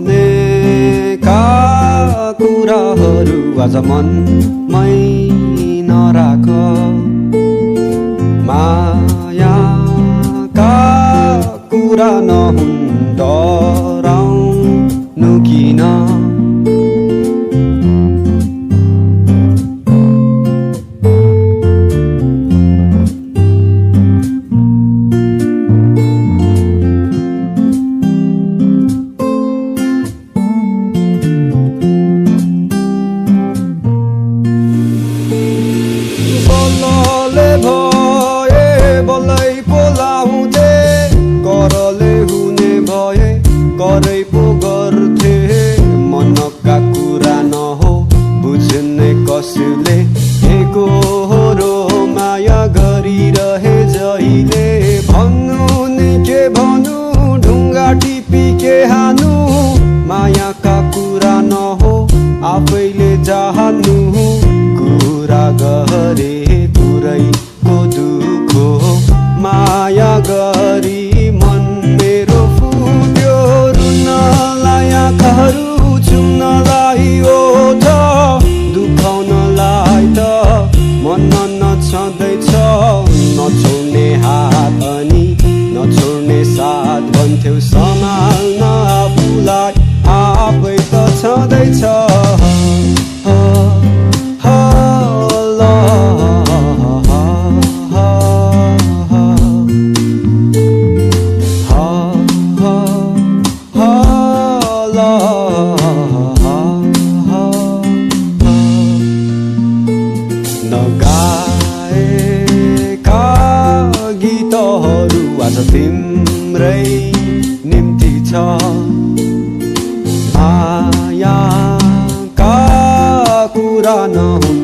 नभनेका कुराहरू आज मनमै नराख मायाका कुरा नहुन् डराउनु किन बल्लले भए बल्लै बोलाउँथे करले हुने भए करै पो गर्थे मनका कुरा नहो बुझ्ने कसले एकहोरो माया गरिरहे जहिले भन्नु नि के भन्नु ढुङ्गा टिपी के हानु मायाका कुरा नहो आफैले जान्नु कुरा गरे पुरैको दुखो माया गरी मन मेरो फुट्यो रुनलाई आँखाहरू चुम्नलाई ओठ दुखाउनलाई त मन नछँदैछ नछोड्ने हात अनि नछोड्ने साथ भन्थ्यौ सम्हाल्न आफूलाई आफै त छँदैछ नगाएका गीतहरू आज तिम्रै निम्ति छ मायाका कुरा नहुन्